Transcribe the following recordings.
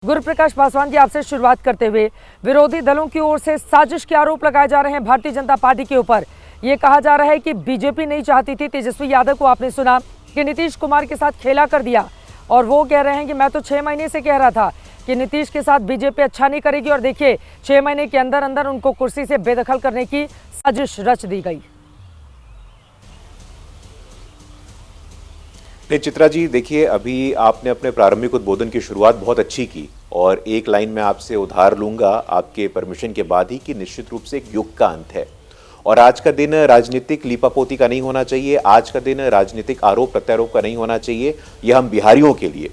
गुरुप्रकाश पासवान जी, आपसे शुरुआत करते हुए विरोधी दलों की ओर से साजिश के आरोप लगाए जा रहे हैं भारतीय जनता पार्टी के ऊपर। ये कहा जा रहा है कि बीजेपी नहीं चाहती थी, तेजस्वी यादव को आपने सुना कि नीतीश कुमार के साथ खेला कर दिया, और वो कह रहे हैं कि मैं तो 6 महीने से कह रहा था कि नीतीश के साथ बीजेपी अच्छा नहीं करेगी, और देखिए 6 महीने के अंदर अंदर उनको कुर्सी से बेदखल करने की साजिश रच दी गई। नहीं चित्रा जी, देखिए अभी आपने अपने प्रारंभिक उद्बोधन की शुरुआत बहुत अच्छी की और एक लाइन में आपसे उधार लूंगा आपके परमिशन के बाद ही कि निश्चित रूप से एक युग का अंत है और आज का दिन राजनीतिक लीपापोती का नहीं होना चाहिए। आज का दिन राजनीतिक आरोप प्रत्यारोप का नहीं होना चाहिए। यह हम बिहारियों के लिए,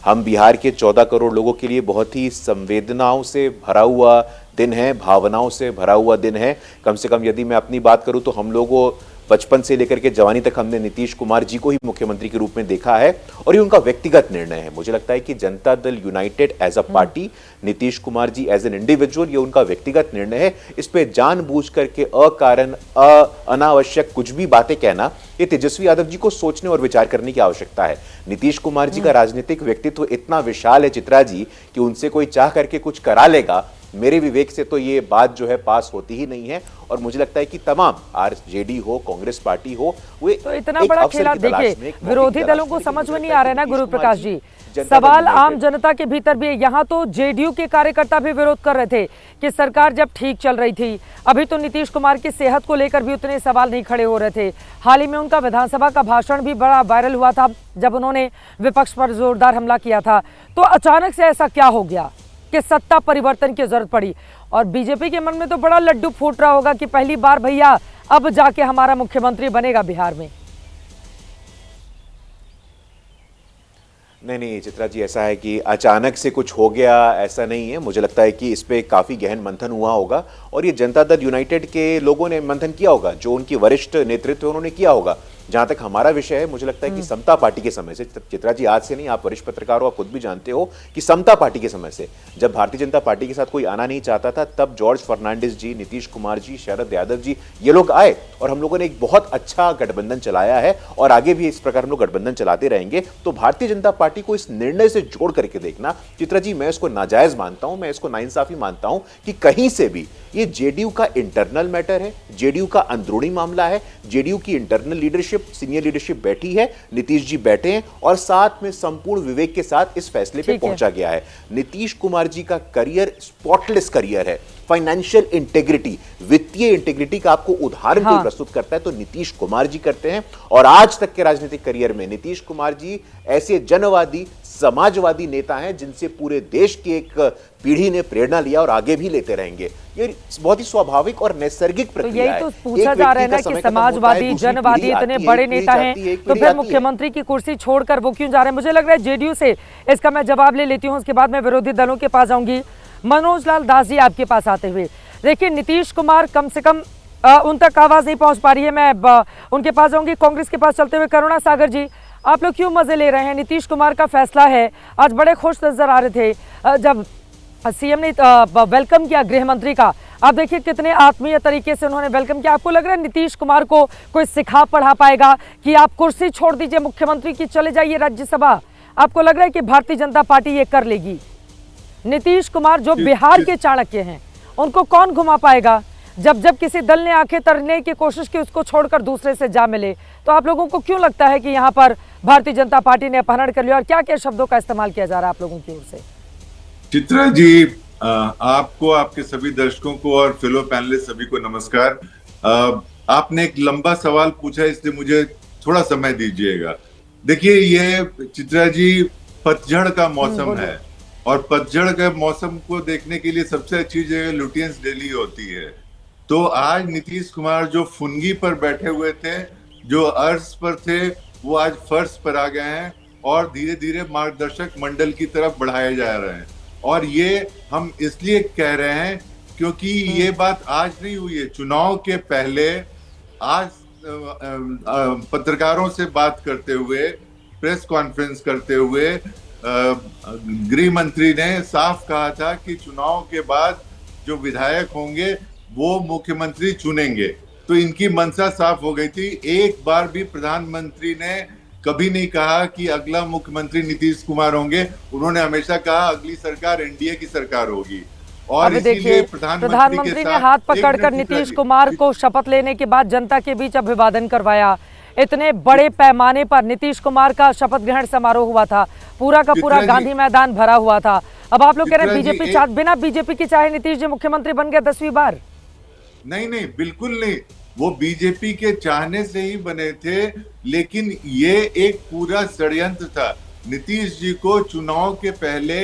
हम बिहार के 14 करोड़ लोगों के लिए बहुत ही संवेदनाओं से भरा हुआ दिन है, भावनाओं से भरा हुआ दिन है। कम से कम यदि मैं अपनी बात करूं तो हम लोगों बचपन से लेकर के जवानी तक हमने नीतीश कुमार जी को ही मुख्यमंत्री के रूप में देखा है और ये उनका व्यक्तिगत निर्णय है। मुझे लगता है कि Janata Dal united as a party, Nitish Kumar ji as an individual, ये उनका व्यक्तिगत निर्णय है। इस पे जानबूझ करके अकारण अनावश्यक कुछ भी बातें कहना, ये तेजस्वी यादव जी को सोचने और विचार करने की आवश्यकता है। नीतीश कुमार जी का राजनीतिक व्यक्तित्व इतना विशाल है चित्रा जी कि उनसे कोई चाह करके कुछ करा लेगा, मेरे विवेक से तो ये बात जो है पास होती ही नहीं है। और मुझे लगता है कि तमाम आरजेडी हो, कांग्रेस पार्टी हो, वे तो इतना बड़ा खेला, देखिए विरोधी दलों को समझ में नहीं आ रहा है ना गुरुप्रकाश जी। सवाल आम जनता के भीतर भी है। यहाँ तो जेडीयू के कार्यकर्ता भी विरोध कर रहे थे कि सरकार जब ठीक चल रही थी, अभी तो नीतीश कुमार की सेहत को लेकर भी उतने सवाल नहीं खड़े हो रहे थे। हाल ही में उनका विधानसभा का भाषण भी बड़ा वायरल हुआ था जब उन्होंने विपक्ष पर जोरदार हमला किया था। तो अचानक से ऐसा क्या हो गया कि सत्ता परिवर्तन की जरूरत पड़ी? और बीजेपी के मन में तो बड़ा लड्डू फूट रहा होगा कि पहली बार भैया अब जाके हमारा मुख्यमंत्री बनेगा बिहार में। नहीं चित्रा जी, ऐसा है कि अचानक से कुछ हो गया ऐसा नहीं है। मुझे लगता है कि इस पे काफी गहन मंथन हुआ होगा और ये जनता दल यूनाइटेड के लोगों ने मंथन किया होगा, जो उनकी वरिष्ठ नेतृत्व उन्होंने किया होगा। जहां तक हमारा विषय है, मुझे लगता है कि समता पार्टी के समय से, चित्रा जी आज से नहीं, आप वरिष्ठ पत्रकार हो, आप खुद भी जानते हो कि समता पार्टी के समय से जब भारतीय जनता पार्टी के साथ कोई आना नहीं चाहता था, तब जॉर्ज फर्नांडिस जी, नीतीश कुमार जी, शरद यादव जी, ये लोग आए और हम लोगों ने एक बहुत अच्छा गठबंधन चलाया है और आगे भी इस प्रकार हम लोग गठबंधन चलाते रहेंगे। तो भारतीय जनता पार्टी को इस निर्णय से जोड़ करके देखना चित्रा जी, मैं इसको नाजायज मानता हूं, मैं इसको नाइंसाफी मानता हूं कि कहीं से भी ये जेडीयू का इंटरनल मैटर है, जेडीयू का अंदरूनी मामला है। जेडीयू की इंटरनल लीडरशिप, सीनियर लीडरशिप बैठी है, नीतीश जी बैठे हैं और साथ में संपूर्ण विवेक के साथ इस फैसले पे पहुंचा गया है। नीतीश कुमार जी का करियर स्पॉटलेस करियर है। फाइनेंशियल इंटेग्रिटी, वित्तीय इंटेग्रिटी का आपको उदाहरण कोई प्रस्तुत करता है तो नीतीश कुमार जी करते हैं। और आज तक के राजनीतिक करियर में नीतीश कुमार जी ऐसे जनवादी, समाजवादी नेता हैं जिनसे पूरे देश की एक पीढ़ी ने प्रेरणा लिया और आगे भी लेते रहेंगे। ये बहुत ही स्वाभाविक और नैसर्गिक प्रक्रिया है। तो यही तो पूछा जा रहा है ना कि समाजवादी, जनवादी इतने बड़े नेता हैं, तो फिर मुख्यमंत्री की कुर्सी छोड़कर वो क्यों जा रहे हैं? मुझे लग रहा है जेडीयू से इसका मैं जवाब ले लेती हूँ, उसके बाद मैं विरोधी दलों के पास जाऊंगी। मनोज लाल दास जी, आपके पास आते हुए, देखिए नीतीश कुमार कम से कम उन तक आवाज नहीं पहुंच पा रही है। मैं उनके पास जाऊंगी। कांग्रेस के पास चलते हुए करुणा सागर जी, आप लोग क्यों मजे ले रहे हैं? नीतीश कुमार का फैसला है, आज बड़े खुश नजर आ रहे थे जब सीएम ने वेलकम किया गृह मंत्री का। आप देखिए कितने आत्मीय तरीके से उन्होंने वेलकम किया। आपको लग रहा है नीतीश कुमार को कोई सिखा पढ़ा पाएगा कि आप कुर्सी छोड़ दीजिए मुख्यमंत्री की, चले जाइए राज्यसभा? आपको लग रहा है कि भारतीय जनता पार्टी ये कर लेगी? नीतीश कुमार जो बिहार के चाणक्य हैं, उनको कौन घुमा पाएगा? जब जब किसी दल ने आंखें तरने की कोशिश की, उसको छोड़कर दूसरे से जा मिले। तो आप लोगों को क्यों लगता है कि यहाँ पर भारतीय जनता पार्टी ने अपहरण कर लिया? और क्या क्या शब्दों का इस्तेमाल किया जा रहा है आप लोगों की ओर से? चित्रा जी, आपको, आपके सभी दर्शकों को और फेलो पैनलिस्ट सभी को नमस्कार। आपने एक लंबा सवाल पूछा, इसलिए मुझे थोड़ा समय दीजिएगा। देखिए, ये चित्रा जी पतझड़ का मौसम है और पतझड़ के मौसम को देखने के लिए सबसे अच्छी जगह लुटियंस दिल्ली होती है। तो आज नीतीश कुमार जो फुनगी पर बैठे हुए थे, जो अर्श पर थे, वो आज फर्श पर आ गए हैं और धीरे धीरे मार्गदर्शक मंडल की तरफ बढ़ाए जा रहे हैं। और ये हम इसलिए कह रहे हैं क्योंकि ये बात आज नहीं हुई है। चुनाव के पहले आज पत्रकारों से बात करते हुए, प्रेस कॉन्फ्रेंस करते हुए गृह मंत्री ने साफ कहा था कि चुनाव के बाद जो विधायक होंगे वो मुख्यमंत्री चुनेंगे। तो इनकी मंशा साफ हो गई थी। एक बार भी प्रधानमंत्री ने कभी नहीं कहा कि अगला मुख्यमंत्री नीतीश कुमार होंगे। उन्होंने हमेशा कहा अगली सरकार एनडीए की सरकार होगी। और अब देखिए, प्रधानमंत्री ने हाथ पकड़कर नीतीश कुमार को शपथ लेने के बाद जनता के बीच अभिवादन करवाया। इतने बड़े पैमाने पर नीतीश कुमार का शपथ ग्रहण समारोह हुआ था, पूरा का पूरा गांधी मैदान भरा हुआ था। अब आप लोग कह रहे हैं बीजेपी बिना बीजेपी के चाहे नीतीश जी मुख्यमंत्री बन गए 10वीं बार। नहीं नहीं, बिल्कुल नहीं, वो बीजेपी के चाहने से ही बने थे, लेकिन ये एक पूरा षड्यंत्र था। नीतीश जी को चुनाव के पहले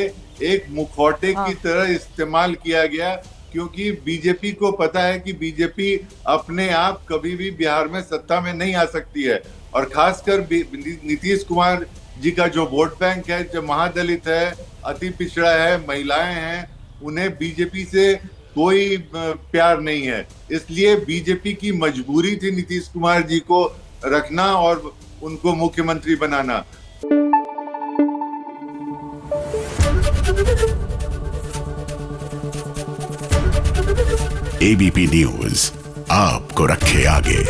एक मुखौटे की तरह इस्तेमाल किया गया, क्योंकि बीजेपी को पता है कि बीजेपी अपने आप कभी भी बिहार में सत्ता में नहीं आ सकती है। और खासकर नीतीश कुमार जी का जो वोट बैंक है, जो महादलित है, अति पिछड़ा है, महिलाएं हैं, उन्हें बीजेपी से कोई प्यार नहीं है। इसलिए बीजेपी की मजबूरी थी नीतीश कुमार जी को रखना और उनको मुख्यमंत्री बनाना। एबीपी न्यूज आपको रखे आगे।